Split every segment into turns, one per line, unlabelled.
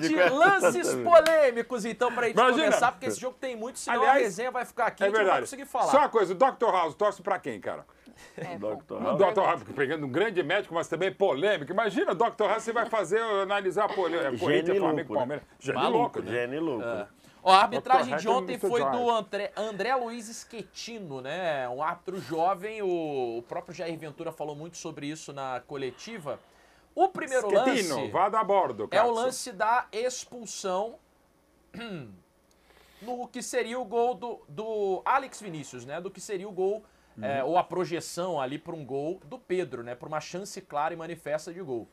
de lances polêmicos, então, pra gente começar, porque esse jogo tem muito, senão a resenha vai ficar aqui e a gente não vai conseguir falar.
Só uma coisa, o Dr. House torce pra quem, cara?
Dr.
Dr. House, pegando um grande médico, mas também polêmico. Imagina, Dr. House, você vai analisar a polêmica. Corinthians, Flamengo, Palmeiras.
Gene louco.
Ó, a arbitragem de ontem foi do André Luiz Schettino, né? Um árbitro jovem, o próprio Jair Ventura falou muito sobre isso na coletiva. O primeiro lance
vá dar bordo,
é o lance da expulsão no que seria o gol do Alex Vinícius, né? Do que seria o gol, ou a projeção ali para um gol do Pedro, né? Para uma chance clara e manifesta de gol.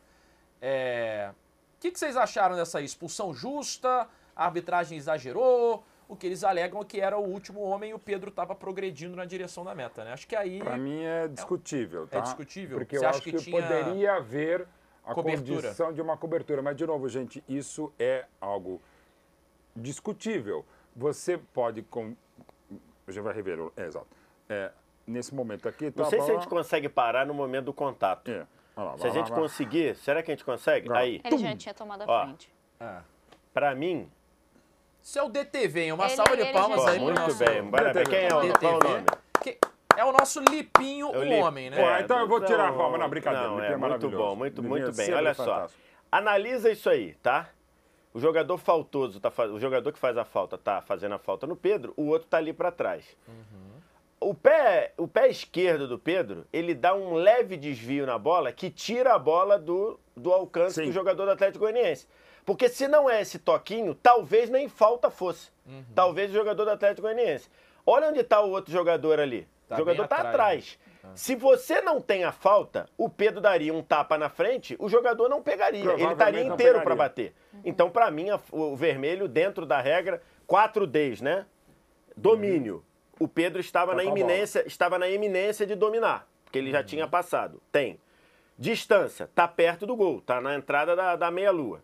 O que vocês acharam dessa expulsão justa? A arbitragem exagerou? O que eles alegam é que era o último homem e o Pedro estava progredindo na direção da meta, né? Acho que aí...
Para mim é discutível, tá?
É discutível?
Porque eu acho que poderia haver a condição de uma cobertura. Mas, de novo, gente, isso é algo discutível. Você pode... A gente vai rever... exato. Nesse momento aqui...
Não sei se a gente consegue parar no momento do contato. Se a gente conseguir, será que a gente consegue? Aí.
Ele já tinha tomado a frente.
Pra mim...
Isso é o DTV, hein? Uma salva de palmas aí pro nosso...
Muito bem. Quem é o qual o nome?
É o nosso Lipinho, o homem, né?
Então eu vou tirar a palma. Não, brincadeira.
Não,
é
muito bom, muito bem. Olha só.
Fantástico.
Analisa isso aí, tá? O jogador faltoso, o jogador que faz a falta tá fazendo a falta no Pedro, o outro tá ali pra trás. O pé esquerdo do Pedro, ele dá um leve desvio na bola que tira a bola do alcance do jogador do Atlético Goianiense. Porque se não é esse toquinho, talvez nem falta fosse. Talvez o jogador do Atlético Goianiense. Olha onde está o outro jogador ali. O jogador está atrás. Se você não tem a falta, o Pedro daria um tapa na frente, o jogador não pegaria. Ele estaria inteiro para bater. Então, para mim, o vermelho, dentro da regra, 4Ds, né? Domínio. O Pedro estava na iminência de dominar, porque ele já tinha passado. Tem. Distância, está perto do gol, está na entrada da meia-lua.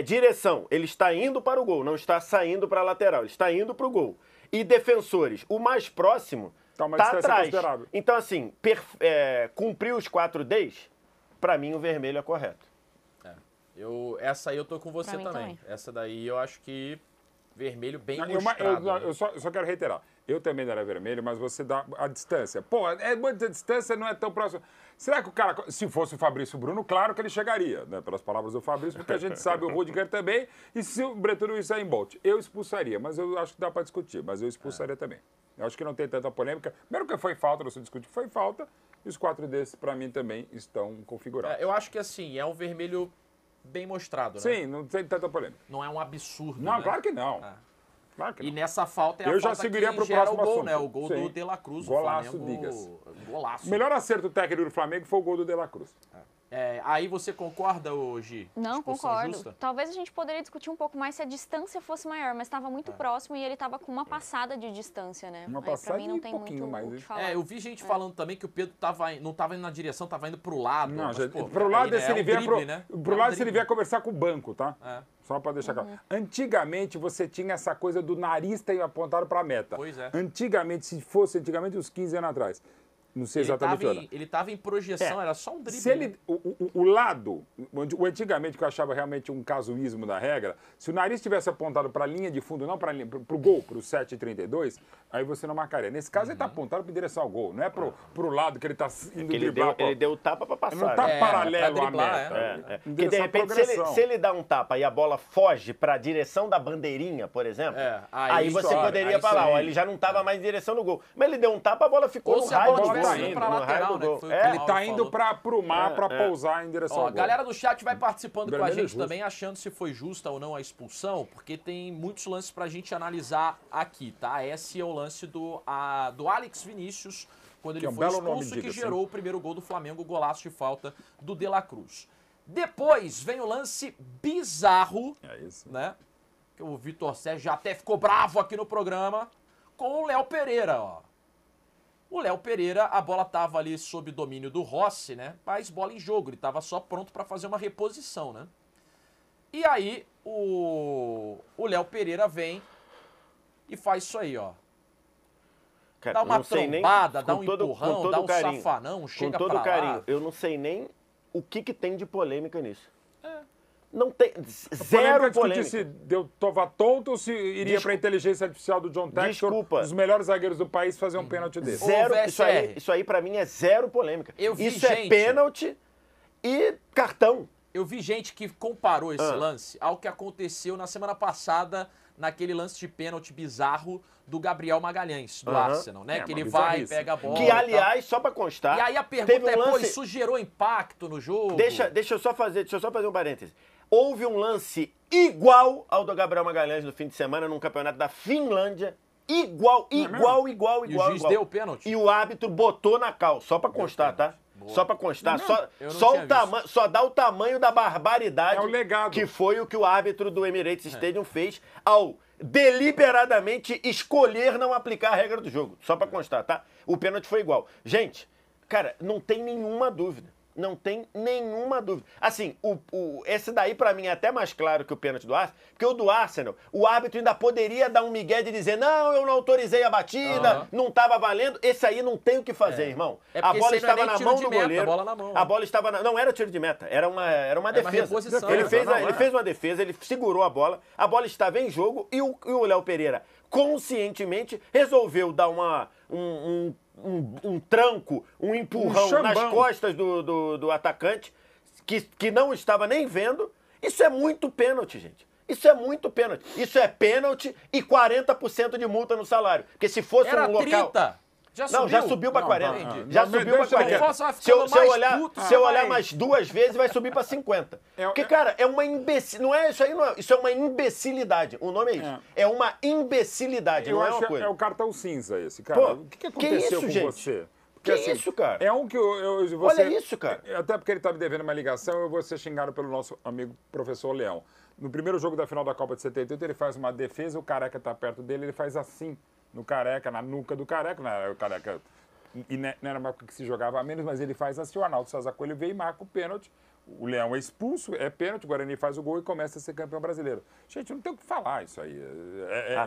Direção, ele está indo para o gol, não está saindo para a lateral, ele está indo para o gol. E defensores, o mais próximo está atrás. Então, assim, cumpriu os 4Ds, para mim o vermelho é correto.
Essa aí eu tô com você também. Essa daí eu acho que vermelho bem mostrado.
Eu só quero reiterar. Eu também era vermelho, mas você dá a distância. Pô, muita distância, não é tão próximo. Será que o cara, se fosse o Fabrício Bruno, claro que ele chegaria, né? Pelas palavras do Fabrício, porque a gente sabe o Rudiger também. E se o Breton Usain Bolt, eu expulsaria, mas eu acho que dá para discutir, mas eu expulsaria também. Eu acho que não tem tanta polêmica. Primeiro que foi falta, não se discute, foi falta. E os 4 desses, para mim, também estão configurados.
Eu acho que, assim, é um vermelho bem mostrado, né?
Sim, não tem tanta polêmica.
Não é um absurdo,
Não,
né?
claro que não. Claro que não.
E nessa falta
eu já seguiria para o próximo
gol,
assunto.
Né? O gol do De La Cruz.
Golaço,
diga-se. Golaço.
O melhor acerto técnico do Flamengo foi o gol do De La Cruz.
Aí você concorda, Gi?
Não, concordo. Justa? Talvez a gente poderia discutir um pouco mais se a distância fosse maior, mas estava muito próximo e ele estava com uma passada de distância, né?
Uma passada
pra mim não tem
muito
mais
o
que falar.
Eu vi gente falando também que o Pedro não estava indo na direção, estava indo pro lado.
Não,
mas,
pro lado se ele vier se ele vier
drible.
Conversar com o banco, tá? Só para deixar claro. Antigamente você tinha essa coisa do nariz ter apontado para a meta.
Pois é.
Antigamente, se fosse uns 15 anos atrás. Não sei exatamente o
ele estava em projeção, era só um drible.
Se ele, o lado, o antigamente que eu achava realmente um casuísmo da regra, se o nariz tivesse apontado para a linha de fundo, não para o gol, para o 7,32, aí você não marcaria. Nesse caso, ele está apontado para direção ao gol, não é para o lado que ele está indo driblar.
Ele deu o tapa para passar.
Não está paralelo à meta.
Porque, de repente, se ele dá um tapa e a bola foge para a direção da bandeirinha, por exemplo, aí você poderia falar, ele já não estava mais em direção do gol. Mas ele deu um tapa, a bola ficou no raio do gol.
Pra lateral, né?
Ele tá indo pro mar pra pousar em direção ao gol.
A galera do chat vai participando com a gente também, achando se foi justa ou não a expulsão, porque tem muitos lances pra gente analisar aqui, tá? Esse é o lance do Alex Vinícius, quando ele foi expulso, que gerou o primeiro gol do Flamengo, o golaço de falta do De La Cruz. Depois vem o lance bizarro, né? Que o Vitor Sérgio já até ficou bravo aqui no programa, com o Léo Pereira, ó. O Léo Pereira, a bola estava ali sob domínio do Rossi, né? Mas bola em jogo, ele estava só pronto para fazer uma reposição, né? E aí o Léo Pereira vem e faz isso aí, ó.
Cara,
dá uma trombada, dá um empurrão, dá um
carinho,
safanão, chega pra lá.
Com todo carinho, eu não sei nem o que tem de polêmica nisso. Não tem. Zero polêmica.
Se tava tonto ou se iria para a inteligência artificial do John Textor, os melhores zagueiros do país, fazer um pênalti desse.
Zero. Isso aí para mim, é zero polêmica. Isso é pênalti e cartão.
Eu vi gente que comparou esse lance ao que aconteceu na semana passada, naquele lance de pênalti bizarro do Gabriel Magalhães, do Arsenal, né? Que ele vai, pega a bola.
Que, aliás, só pra constar...
E aí a pergunta pô, isso gerou impacto no jogo?
Deixa eu só fazer um parêntese. Houve um lance igual ao do Gabriel Magalhães no fim de semana num campeonato da Finlândia. Igual. E o
juiz deu o pênalti?
E o árbitro botou na cal, só pra constar, tá? Boa. Só pra constar, só dá o tamanho da barbaridade que foi o que o árbitro do Emirates Stadium fez ao deliberadamente escolher não aplicar a regra do jogo. Só pra constar, tá? O pênalti foi igual. Gente, cara, não tem nenhuma dúvida. Não tem nenhuma dúvida. Assim, esse daí pra mim é até mais claro que o pênalti do Arsenal, porque o do Arsenal, o árbitro ainda poderia dar um migué de dizer não, eu não autorizei a batida, não tava valendo. Esse aí não tem o que fazer, irmão. A bola estava na mão do goleiro. A bola estava não era tiro de meta, era uma defesa. Ele fez uma defesa, ele segurou a bola estava em jogo e o Léo Pereira conscientemente resolveu dar um tranco, um empurrão nas costas do atacante, que não estava nem vendo. Isso é muito pênalti, gente. Isso é muito pênalti. Isso é pênalti e 40% de multa no salário. Porque se fosse um local...
30.
Já subiu para 40. Já subiu para 40. Se eu olhar mais duas vezes, vai subir para 50. Porque, cara, é uma imbecilidade. Não é isso aí, não. Isso é uma imbecilidade. O nome é isso. É uma imbecilidade, não é uma coisa.
É o cartão cinza esse, cara. Pô, o que aconteceu com você?
Porque, assim, isso, cara?
É um que você,
olha isso, cara.
Até porque ele tá me devendo uma ligação, eu vou ser xingado pelo nosso amigo professor Leão. No primeiro jogo da final da Copa de 78, ele faz uma defesa, o Careca tá perto dele, ele faz assim no Careca, na nuca do Careca, o Careca, e não era uma época que se jogava a menos, mas ele faz assim, o Arnaldo César Coelho veio e marca o pênalti, o Leão é expulso, é pênalti, o Guarani faz o gol e começa a ser campeão brasileiro. Gente, não tem o que falar isso aí.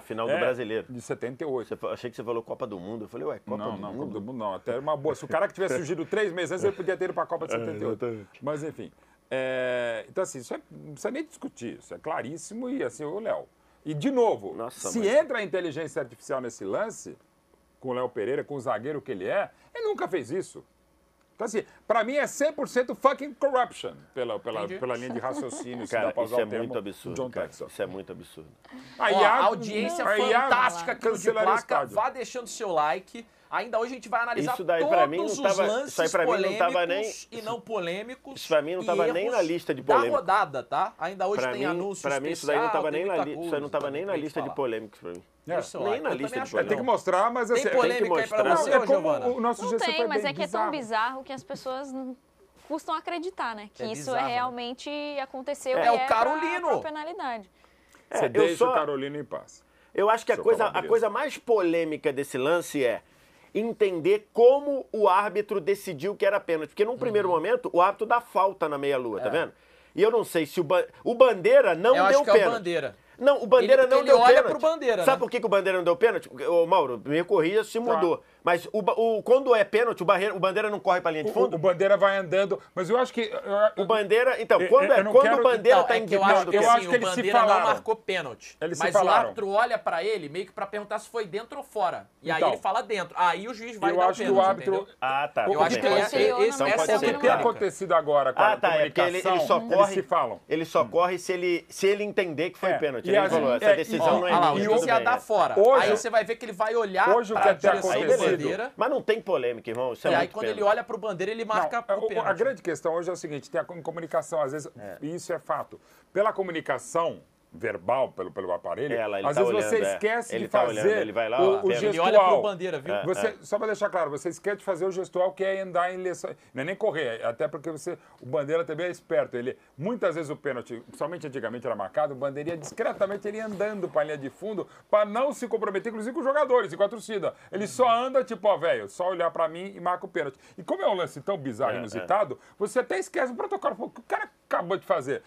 Final do brasileiro.
De 78.
Achei que você falou Copa do Mundo, eu falei, ué, Copa do Mundo?
Não, Copa do Mundo não, até uma boa. Se o cara que tivesse surgido 3 meses antes, ele podia ter ido para a Copa de 78. Mas, enfim. Então, assim, isso não precisa nem discutir, isso é claríssimo e, assim, o Léo. E, de novo, entra a inteligência artificial nesse lance, com o Léo Pereira, com o zagueiro que ele nunca fez isso. Então, assim, pra mim é 100% fucking corruption, pela linha de raciocínio.
Cara, isso é muito absurdo, cara. Isso é muito absurdo.
A audiência fantástica aqui no De Placa. Vá deixando seu like. Ainda hoje a gente vai analisar todos os lances polêmicos e não polêmicos.
Isso pra mim não tava nem na lista de polêmicos.
Da rodada, tá? Ainda hoje tem anúncios
especiais. Pra mim isso daí não tava nem na lista. Isso aí não tava nem na lista de polêmicos pra mim. Nem na lista de polêmicos.
Tem que mostrar, mas assim...
Tem polêmica aí pra você, Giovana?
Não tem, mas é que é tão bizarro que as pessoas não custam acreditar, né? Que isso realmente aconteceu e é pra penalidade.
Você deixa o Carolino em paz.
Eu acho que a coisa mais polêmica desse lance é entender como o árbitro decidiu que era pênalti. Porque num primeiro momento, o árbitro dá falta na meia-lua, tá vendo? E eu não sei se o Bandeira não deu pênalti. Eu acho que é o Bandeira. Não, o Bandeira não deu pênalti.
Ele olha pro Bandeira,
Sabe por que o Bandeira não deu pênalti? Ô, Mauro, me corrija se mudou. Mas quando é pênalti, o Bandeira não corre pra linha de fundo?
O Bandeira vai andando, mas eu acho que...
O Bandeira... Então, quando o Bandeira tá indicando...
Eu acho que o Bandeira não marcou pênalti. Mas o árbitro olha pra ele meio que pra perguntar se foi dentro ou fora. E aí ele fala dentro. Aí o juiz vai dar o pênalti,
árbitro...
Tá.
Eu acho que essa é a
O que tem acontecido agora com a comunicação, eles se falam.
Ele só corre se ele entender que foi pênalti. Ele falou, essa decisão não é minha.
O juiz ia dar fora. Aí você vai ver que ele vai olhar pra direção do Bandeira.
Mas não tem polêmica, irmão. Isso é
aí quando ele olha pro Bandeira, ele marca o pênalti.
A grande questão hoje é o seguinte, tem a comunicação, às vezes, e isso é fato. Pela comunicação verbal, pelo aparelho, às vezes você esquece de fazer o gestual.
Ele olha pro Bandeira, viu?
Só para deixar claro, você esquece de fazer o gestual, que é andar em lição. Não é nem correr, até porque o Bandeira também é esperto. Muitas vezes o pênalti, somente antigamente era marcado, o Bandeira ia discretamente andando para a linha de fundo, para não se comprometer, inclusive com os jogadores e com a torcida. Ele só anda, tipo, velho, só olhar para mim e marca o pênalti. E como é um lance tão bizarro e inusitado, você até esquece o protocolo. O que o cara acabou de fazer?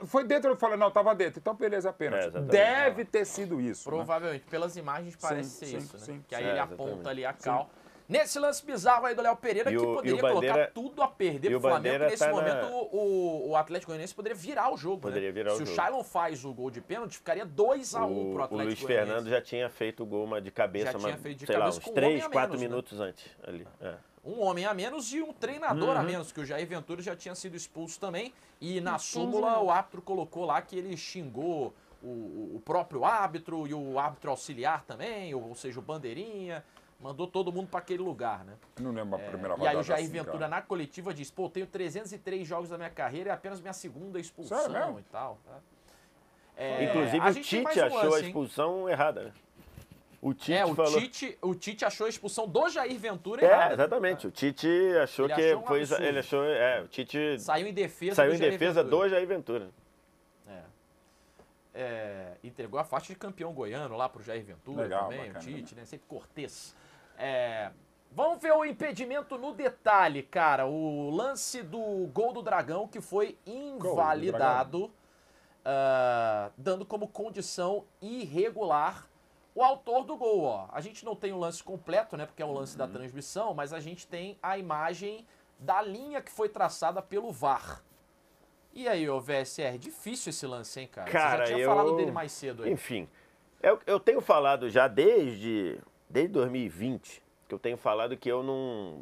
Foi dentro, eu falei, não, estava dentro. Então, beleza, pênalti. Deve ter sido isso.
Provavelmente. Pelas imagens parece ser isso, né? Que aí ele aponta ali a cal. Nesse lance bizarro aí do Léo Pereira, que poderia colocar tudo a perder pro Flamengo, nesse momento o Atlético Goianiense poderia virar o jogo.
Poderia virar
o jogo. Se o Shailon faz o gol de pênalti, ficaria 2-1 pro Atlético Goianiense.
O Luiz Fernando já tinha feito o gol de cabeça, sei lá, uns 3, 4 minutos antes ali.
Um homem a menos e um treinador a menos, que o Jair Ventura já tinha sido expulso também. E na súmula o árbitro colocou lá que ele xingou o próprio árbitro e o árbitro auxiliar também, ou seja, o bandeirinha. Mandou todo mundo para aquele lugar, né?
Não lembro a primeira rodada.
E aí o Jair Ventura, na coletiva, disse, pô, tenho 303 jogos da minha carreira e é apenas minha segunda expulsão e tal.
Inclusive o Tite achou a expulsão errada, né? O Tite falou...
o Tite achou a expulsão do Jair Ventura errada.
Exatamente. O Tite achou que foi... Ele achou... o Tite...
Saiu em defesa
do Jair Ventura.
Entregou a faixa de campeão goiano lá pro Jair Ventura também, bacana, o Tite, né? Sempre cortês. Vamos ver o impedimento no detalhe, cara. O lance do gol do Dragão, que foi invalidado, dando como condição irregular o autor do gol, ó. A gente não tem o lance completo, né? Porque é o lance da transmissão, mas a gente tem a imagem da linha que foi traçada pelo VAR. E aí, ô VSR, difícil esse lance, hein, cara? Você já tinha falado dele mais cedo aí.
Enfim, eu tenho falado já desde 2020, que eu tenho falado que eu não...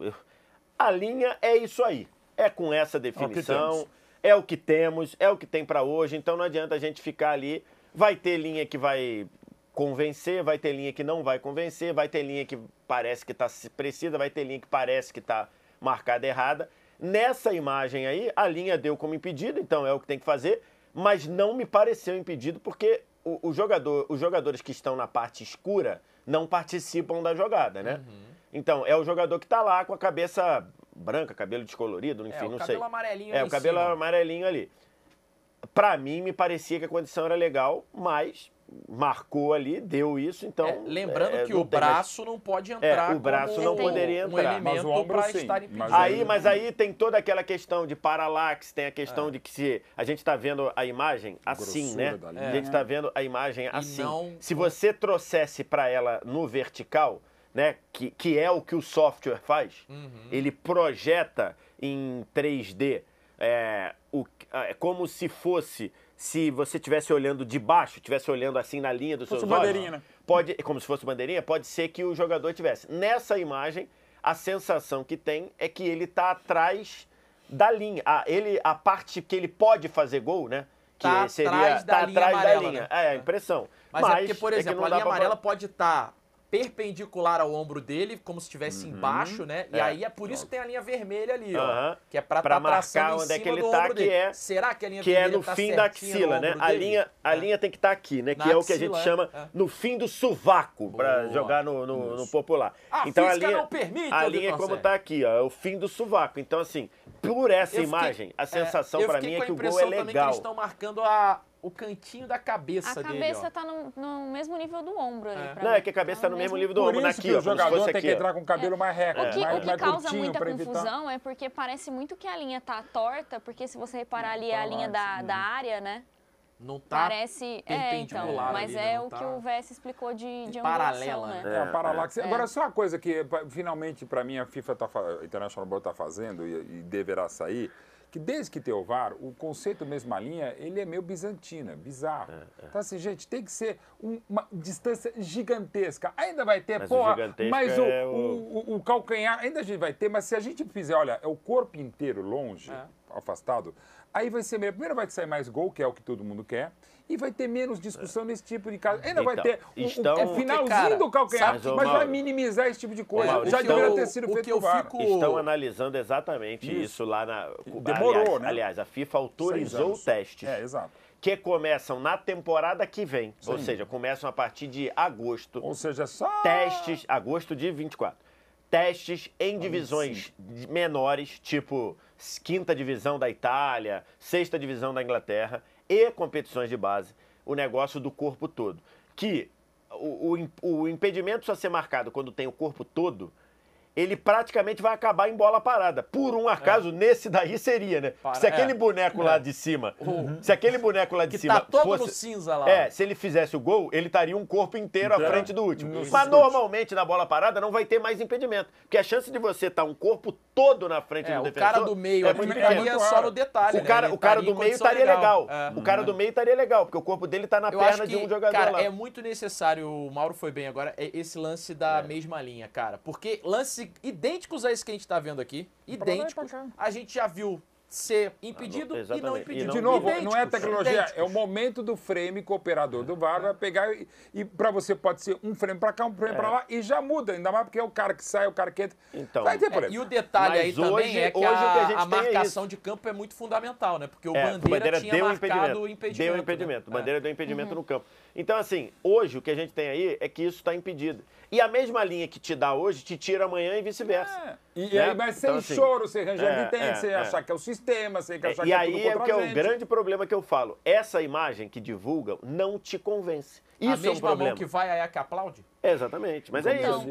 A linha é isso aí. É com essa definição, é o que temos, é o que tem pra hoje, então não adianta a gente ficar ali. Vai ter linha que vai convencer, vai ter linha que não vai convencer, vai ter linha que parece que tá precisa, vai ter linha que parece que tá marcada errada. Nessa imagem aí, a linha deu como impedido, então é o que tem que fazer, mas não me pareceu impedido porque os jogadores que estão na parte escura não participam da jogada, né? Então, é o jogador que tá lá com a cabeça branca, cabelo descolorido, enfim, não sei.
O cabelo amarelinho
o cabelo amarelinho ali. Pra mim, me parecia que a condição era legal, mas marcou ali, deu isso, então...
lembrando que o braço não pode entrar
o braço não poderia entrar.
Mas o ombro estar impedido.
Mas aí tem toda aquela questão de paralaxe, tem a questão de que se a gente está vendo a imagem assim, né? A gente está vendo a imagem assim. Se você trouxesse para ela no vertical, né, que é o que o software faz, ele projeta em 3D, como se fosse... Se você estivesse olhando de baixo, estivesse olhando assim na linha dos seus olhos... bandeirinha, né? Como se fosse bandeirinha, pode ser que o jogador tivesse. Nessa imagem, a sensação que tem é que ele está atrás da linha. A parte que ele pode fazer gol, né? Que seria atrás da linha. Né? É a impressão.
Mas é porque, por exemplo, a linha amarela pode estar perpendicular ao ombro dele, como se estivesse embaixo, né? E aí é por isso que tem a linha vermelha ali, ó. Que é pra
marcar onde é que ele tá,
Será que a linha vermelha
no fim da axila, né? A linha tem que estar aqui, né? Que é o que a gente chama no fim do sovaco, pra jogar no popular.
Então a linha não permite,
a linha como tá aqui, ó, é o fim do sovaco. Então assim, por essa imagem, a sensação pra mim é que o gol é legal.
Também que eles estão marcando o cantinho da cabeça dele.
A cabeça tá no mesmo nível do ombro ali.
Não, é que a cabeça tá no mesmo nível do ombro.
Por isso que o jogador tem que entrar com o cabelo mais reto.
O que causa muita confusão é porque parece muito que a linha tá torta, porque se você reparar ali a linha da área, né?
Não tá
perpendicular mas ali, o que o VS explicou de angulação,
paralela,
né?
Paralaxe. Agora, só uma coisa que finalmente para mim a FIFA International Board tá fazendo e deverá sair, que desde que tem o VAR, o conceito mesma linha, ele é meio bizantino, bizarro. Então assim, gente, tem que ser uma distância gigantesca. Ainda vai ter, mas o calcanhar, ainda a gente vai ter, mas se a gente fizer, olha, é o corpo inteiro longe, afastado, aí vai ser melhor. Primeiro vai sair mais gol, que é o que todo mundo quer, e vai ter menos discussão nesse tipo de caso. Ainda vai ter finalzinho do calcanhar, mas vai minimizar esse tipo de coisa. Já deveria ter sido feito o VAR.
Estão analisando exatamente isso lá na...
Demorou, né?
Aliás, a FIFA autorizou testes.
Exato.
Que começam na temporada que vem. Sim. Ou seja, começam a partir de agosto.
Ou seja, só...
Testes, agosto de 24. Testes em divisões menores, tipo 5ª divisão da Itália, 6ª divisão da Inglaterra e competições de base, o negócio do corpo todo. Que o impedimento só ser marcado quando tem o corpo todo ele praticamente vai acabar em bola parada. Por um acaso, nesse daí seria, né? Se aquele boneco lá de cima, se aquele boneco lá de cima
tá todo no cinza lá.
Se ele fizesse o gol, ele estaria um corpo inteiro à frente do último. Mas normalmente na bola parada não vai ter mais impedimento, porque a chance de você estar um corpo todo na frente do defensor...
O cara do meio
é muito
estaria só no detalhe,
o cara do meio estaria legal. O cara do meio estaria legal, porque o corpo dele tá na perna de um jogador lá.
Cara, é muito necessário, o Mauro foi bem agora, esse lance da mesma linha, cara. Porque lances idênticos a esse que a gente tá vendo aqui, idênticos, a gente já viu ser impedido e não impedido.
De novo, não é tecnologia, é o momento do frame que o operador do VAR vai pegar e para você pode ser um frame para cá, um frame para lá e já muda, ainda mais porque é o cara que sai, o cara que entra.
Então,
vai ter problema.
E o detalhe aí também é que a marcação de campo é muito fundamental, né? Porque o Bandeira tinha marcado o impedimento.
Deu impedimento, o Bandeira deu impedimento no campo. Então, assim, hoje o que a gente tem aí é que isso está impedido. E a mesma linha que te dá hoje, te tira amanhã e vice-versa.
E aí vai sem choro, sem ranger de dente, sem achar que é o sistema, sem achar que é tudo contra a gente.
E aí é que é o grande problema que eu falo. Essa imagem que divulgam não te convence. Isso é um problema. A
mão que vai aí é que aplaude?
Exatamente, mas é isso.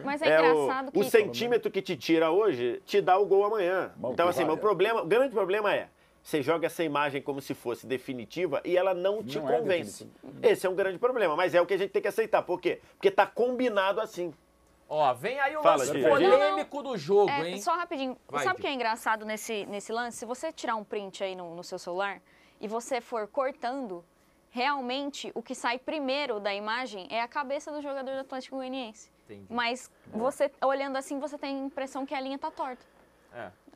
Mas é engraçado que...
O centímetro que te tira hoje, te dá o gol amanhã. Então, assim, o grande problema é, você joga essa imagem como se fosse definitiva e ela não te convence. Esse é um grande problema, mas é o que a gente tem que aceitar. Por quê? Porque tá combinado assim.
Ó, vem aí o lance polêmico do jogo, hein?
Só rapidinho. Sabe o que é engraçado nesse lance? Se você tirar um print aí no seu celular e você for cortando, realmente o que sai primeiro da imagem é a cabeça do jogador do Atlético Goianiense. Entendi. Mas você, olhando assim, você tem a impressão que a linha tá torta.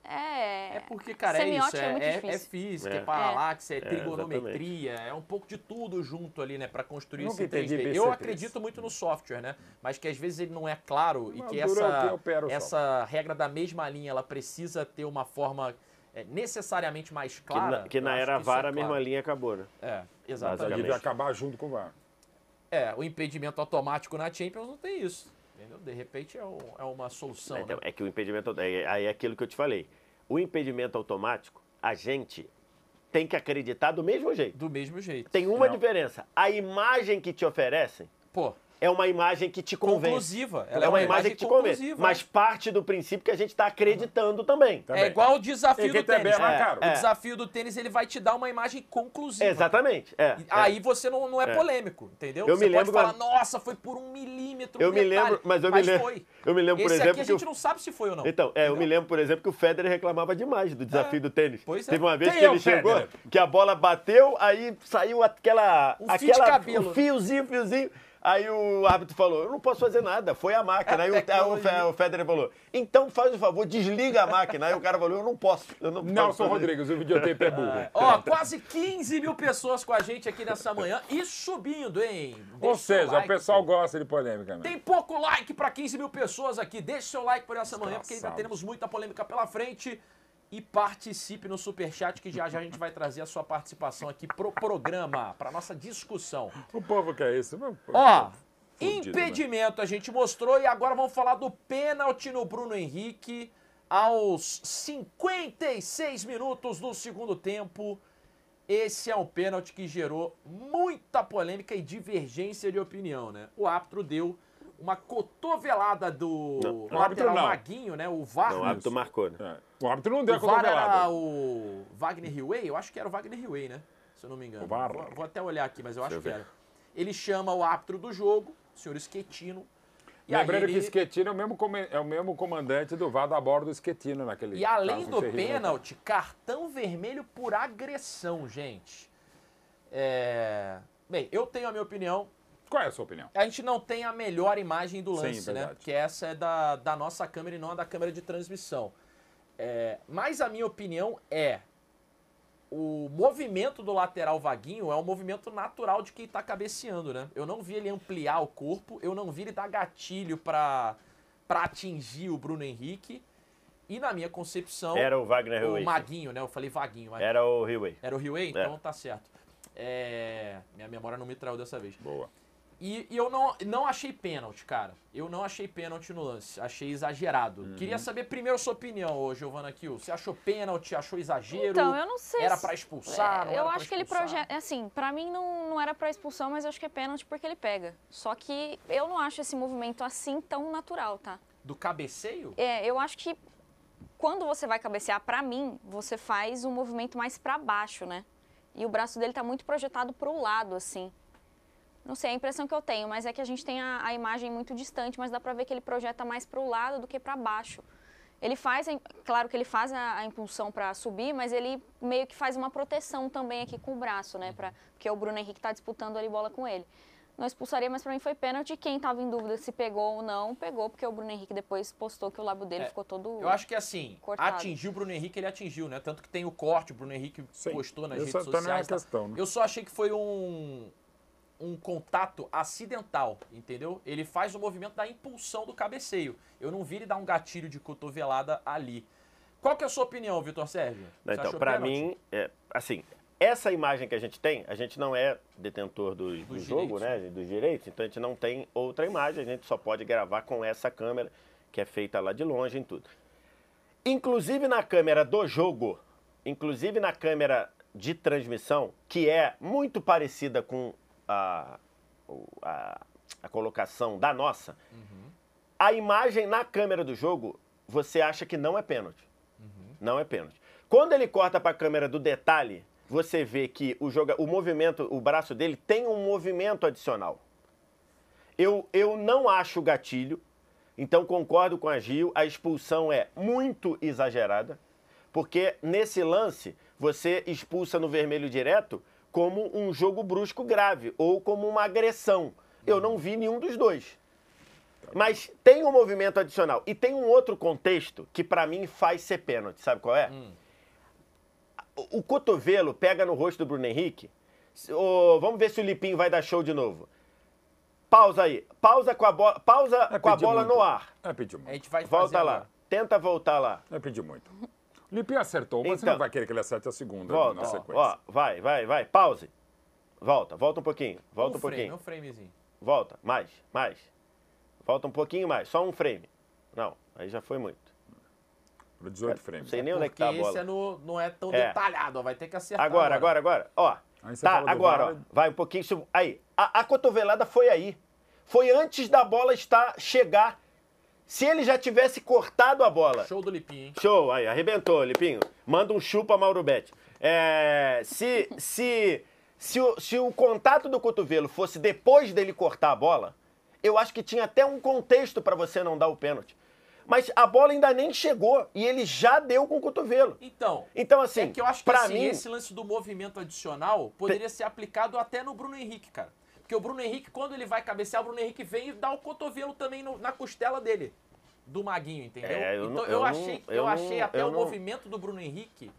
É porque, cara, é isso, é física, é paralaxe, é trigonometria, é um pouco de tudo junto ali, né, pra construir esse 3D. Eu acredito muito no software, né, mas que às vezes ele não é claro e que essa regra da mesma linha, ela precisa ter uma forma necessariamente mais clara.
Que na era VAR a mesma linha acabou, né?
Exatamente.
Ele vai acabar junto com o VAR.
O impedimento automático na Champions não tem isso. Entendeu? De repente é uma solução.
Então,
né?
É que o impedimento... Aí é aquilo que eu te falei. O impedimento automático, a gente tem que acreditar do mesmo jeito.
Do mesmo jeito.
Tem uma diferença. A imagem que te oferecem... é uma imagem que te convence.
Conclusiva.
Ela é uma imagem que te convence. Mas parte do princípio que a gente está acreditando também.
É igual o desafio do tênis.
O
desafio do tênis, ele vai te dar uma imagem conclusiva.
Exatamente.
Aí você não é polêmico, entendeu? Você pode falar, nossa, foi por 1 milímetro.
Eu me lembro, mas eu me lembro, por exemplo...
Esse aqui a gente não sabe se foi ou não.
Então, eu me lembro, por exemplo, que o Federer reclamava demais do desafio do tênis.
Pois é.
Teve uma vez que ele chegou, que a bola bateu, aí saiu aquela...
fio de cabelo.
Um fiozinho. Aí o árbitro falou, eu não posso fazer nada, foi a máquina. Aí o Federer falou, então faz o favor, desliga a máquina. Aí o cara falou, eu não posso.
Nelson Rodrigues, o videotape é burro.
Quase 15 mil pessoas com a gente aqui nessa manhã e subindo, hein?
Ou seja, o pessoal gosta de polêmica mesmo.
Tem pouco like para 15 mil pessoas aqui. Deixe seu like por essa manhã, porque ainda teremos muita polêmica pela frente. E participe no Superchat, que já a gente vai trazer a sua participação aqui pro programa, pra nossa discussão.
O povo quer isso.
Impedimento a gente mostrou e agora vamos falar do pênalti no Bruno Henrique aos 56 minutos do segundo tempo. Esse é um pênalti que gerou muita polêmica e divergência de opinião, né? O árbitro deu uma cotovelada do lateral Vaguinho, né? O VAR.
Não, o árbitro marcou, né?
O árbitro não deu a cotovelada.
Era o Wagner Hillway? Eu acho que era o Wagner Hillway, né? Se eu não me engano. Vou até olhar aqui, mas eu acho que era. Ele chama o árbitro do jogo, o senhor Schettino.
Lembrando que Schettino é o mesmo comandante do VAR da bordo do Schettino naquele
E além do pênalti, cartão vermelho por agressão, gente. Bem, eu tenho a minha opinião.
Qual é a sua opinião?
A gente não tem a melhor imagem do lance, né? Porque essa é da nossa câmera e não a da câmera de transmissão. Mas a minha opinião o movimento do lateral Vaguinho é um movimento natural de quem está cabeceando, né? Eu não vi ele ampliar o corpo, eu não vi ele dar gatilho para atingir o Bruno Henrique. E na minha concepção...
Era o Wagner Hillway.
O Maguinho, né? Eu falei Vaguinho. Mas...
Era o Hillway.
Era o Hillway? Então tá certo. Minha memória não me traiu dessa vez.
Boa.
E eu não achei pênalti, cara. Eu não achei pênalti no lance. Achei exagerado. Queria saber primeiro a sua opinião, Giovana Kiel. Você achou pênalti? Achou exagero?
Então, eu não sei.
Era pra expulsar? Não
eu
era
acho
pra
que ele assim, pra mim não era pra expulsão, mas eu acho que é pênalti porque ele pega. Só que eu não acho esse movimento assim tão natural, tá?
Do cabeceio?
Eu acho que quando você vai cabecear, pra mim, você faz um movimento mais pra baixo, né? E o braço dele tá muito projetado pro lado, assim. Não sei, é a impressão que eu tenho, mas é que a gente tem a imagem muito distante, mas dá pra ver que ele projeta mais pro lado do que pra baixo. Ele faz, claro que ele faz a impulsão para subir, mas ele meio que faz uma proteção também aqui com o braço, né? Porque o Bruno Henrique está disputando ali bola com ele. Não expulsaria, mas para mim foi pênalti. Quem estava em dúvida se pegou ou não, pegou, porque o Bruno Henrique depois postou que o lábio dele ficou todo
Eu acho que assim,
cortado.
atingiu o Bruno Henrique, ele atingiu, né? Tanto que tem o corte, o Bruno Henrique postou nas redes
Essa
sociais.
não é a questão, né?
Eu só achei que foi um contato acidental, entendeu? Ele faz o movimento da impulsão do cabeceio. Eu não vi ele dar um gatilho de cotovelada ali. Qual que é a sua opinião, Vitor Sérgio?
Então, para mim, assim, essa imagem que a gente não é detentor do jogo, né, dos direitos, então a gente não tem outra imagem, a gente só pode gravar com essa câmera, que é feita lá de longe em tudo. Inclusive na câmera do jogo, inclusive na câmera de transmissão, que é muito parecida com a colocação da nossa, a imagem na câmera do jogo, você acha que não é pênalti. Não é pênalti. Quando ele corta para a câmera do detalhe, você vê que o movimento, o braço dele tem um movimento adicional. Eu não acho gatilho, então concordo com a Gil, a expulsão é muito exagerada, porque nesse lance você expulsa no vermelho direto como um jogo brusco grave ou como uma agressão. Eu não vi nenhum dos dois. Mas tem um movimento adicional. E tem um outro contexto que pra mim faz ser pênalti. Sabe qual é? O cotovelo pega no rosto do Bruno Henrique. Vamos ver se o Lipinho vai dar show de novo. Pausa aí. Pausa com a bola, com a bola no ar.
É pedir muito.
A gente vai
Volta lá.
agora.
Tenta voltar lá.
É pedir muito. O Lipinho acertou, mas você
Então,
não vai querer que ele acerte a segunda
Volta.
na sequência.
Ó, vai. Pause. Volta um pouquinho. Volta um pouquinho.
Um framezinho.
Volta. Mais. Volta um pouquinho mais. Só um frame. Não, aí já foi muito.
18 frames.
Não sei nem onde é que tá a
Porque esse
bola.
não é tão detalhado, ó, vai ter que acertar
Agora. Ó,
Aí você
tá,
fala do
agora,
VAR.
ó. Vai um pouquinho. Aí, a cotovelada foi aí. Foi antes da bola chegar. Se ele já tivesse cortado a bola.
Show do Lipinho, hein?
Show, aí, arrebentou, Lipinho. Manda um chupa, Mauro Betti. Se o contato do cotovelo fosse depois dele cortar a bola, eu acho que tinha até um contexto para você não dar o pênalti. Mas a bola ainda nem chegou e ele já deu com o cotovelo. Então assim,
é que eu acho que
pra
assim,
mim,
esse lance do movimento adicional poderia ser aplicado até no Bruno Henrique, cara. Porque o Bruno Henrique, quando ele vai cabecear, o Bruno Henrique vem e dá o cotovelo também na costela dele, do Maguinho, entendeu? Então eu achei até o movimento do Bruno Henrique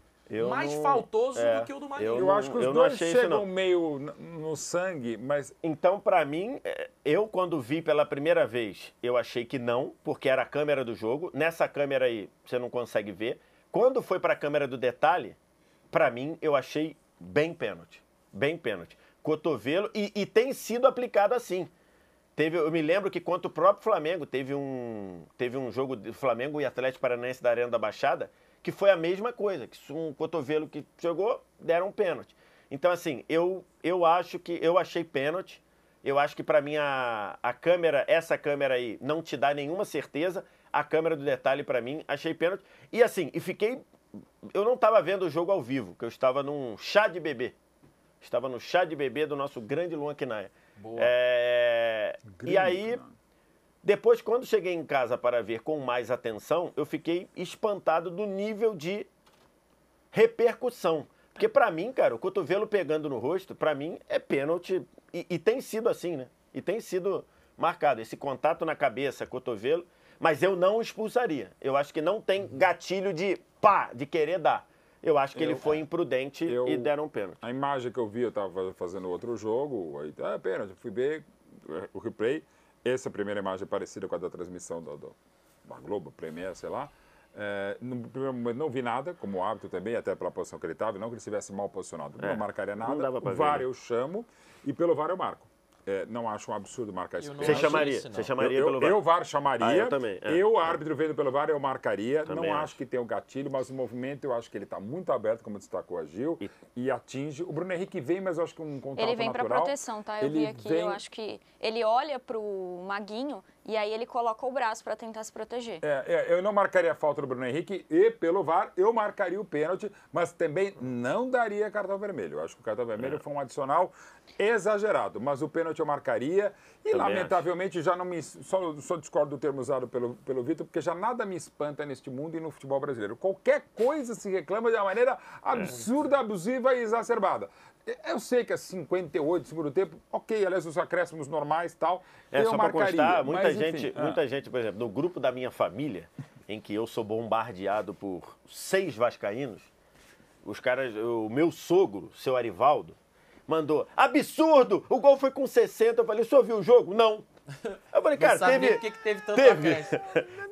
mais faltoso do que o do Maguinho.
Eu acho que os
eu não
dois
achei
chegam
isso, não.
meio no sangue, mas
Então, pra mim, eu quando vi pela primeira vez, eu achei que não, porque era a câmera do jogo. Nessa câmera aí, você não consegue ver. Quando foi pra câmera do detalhe, pra mim, eu achei bem pênalti. Bem pênalti. Cotovelo, e tem sido aplicado assim. Eu me lembro que contra o próprio Flamengo, teve um jogo de Flamengo e Atlético Paranaense da Arena da Baixada, que foi a mesma coisa, que um cotovelo que jogou, deram um pênalti. Então, assim, eu achei pênalti. Eu acho que, pra mim, essa câmera aí não te dá nenhuma certeza. A câmera do detalhe, pra mim, achei pênalti. E, assim, eu não estava vendo o jogo ao vivo, porque eu estava num chá de bebê. Estava no chá de bebê do nosso grande Luan Quinaia.
Boa.
E aí, depois, quando cheguei em casa para ver com mais atenção, eu fiquei espantado do nível de repercussão. Porque pra mim, cara, o cotovelo pegando no rosto, pra mim, é pênalti. E tem sido assim, né? E tem sido marcado. Esse contato na cabeça, cotovelo. Mas eu não expulsaria. Eu acho que não tem gatilho de querer dar. Eu acho que ele foi imprudente e deram um pênalti.
A imagem que eu vi, eu estava fazendo outro jogo, aí, pênalti, fui ver o replay. Essa primeira imagem é parecida com a da transmissão da Globo, Premier, sei lá. No primeiro momento não vi nada, como árbitro também, até pela posição que ele estava, não que ele estivesse mal posicionado. Não marcaria nada. O VAR eu chamo e pelo VAR eu marco. Não acho um absurdo marcar esse pênalti.
Você chamaria pelo VAR?
Eu VAR chamaria.
Eu também.
Eu, árbitro vendo pelo VAR, eu marcaria.
Também
não acho que tem o gatilho, mas o movimento eu acho que ele está muito aberto, como destacou a Gil, e atinge. O Bruno Henrique vem, mas eu acho que um contato
Ele vem
natural.
para proteção, tá? Eu vi aqui, eu acho que ele olha pro Maguinho E aí ele coloca o braço para tentar se proteger.
Eu não marcaria a falta do Bruno Henrique e, pelo VAR, eu marcaria o pênalti, mas também não daria cartão vermelho. Eu acho que o cartão vermelho foi um adicional exagerado, mas o pênalti eu marcaria e, também lamentavelmente, já não me... Só discordo do termo usado pelo Vitor, porque já nada me espanta neste mundo e no futebol brasileiro. Qualquer coisa se reclama de uma maneira absurda, abusiva e exacerbada. Eu sei que é 58 segundo tempo, ok, aliás, os acréscimos normais e tal, eu
só
marcaria.
Constar,
mas,
muita gente, por exemplo, no grupo da minha família, em que eu sou bombardeado por 6 vascaínos, os caras, o meu sogro, seu Arivaldo, mandou, absurdo, o gol foi com 60, eu falei, o senhor viu o jogo? Não. Eu falei, cara,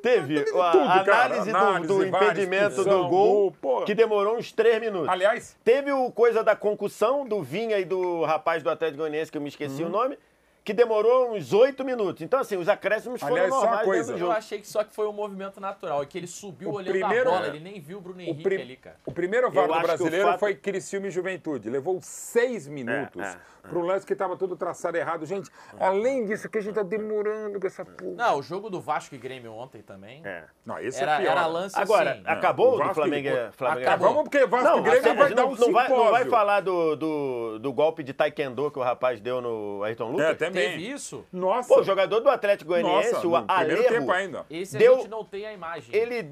teve a análise do impedimento do gol, que demorou uns 3 minutos.
Aliás,
teve o coisa da concussão do Vinha e do rapaz do Atlético Goianiense, que eu me esqueci o nome, que demorou uns 8 minutos. Então, assim, os acréscimos foram normais dentro do jogo.
Eu achei que só que foi um movimento natural, que ele subiu olhando a bola, ele nem viu o Bruno Henrique ali, cara.
O primeiro VAR do brasileiro foi Criciúma e Juventude. Levou 6 minutos para um lance que estava todo traçado errado. Gente, além disso, que a gente tá demorando com essa porra.
Não, o jogo do Vasco e Grêmio ontem também.
Não, esse
era,
é pior.
Era lance
agora,
assim.
acabou o do Flamengo?
Acabou porque Vasco e Grêmio vai dar um simpósio.
Não vai falar do golpe de taekwondo que o rapaz deu no Ayrton Lucas?
Também.
Teve isso?
Nossa.
Pô, o jogador do Atlético Goianiense, o Alejo,
tempo ainda.
Esse a gente não tem a imagem.
Ele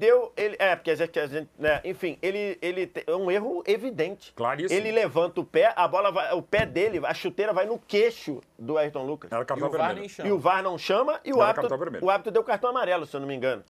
porque a gente, né, enfim, ele é um erro evidente.
Claríssimo.
Ele levanta o pé, a bola vai, o pé dele, a chuteira vai no queixo do Ayrton Lucas.
Era cartão vermelho.
E o VAR não chama e o árbitro deu cartão amarelo, se eu não me engano.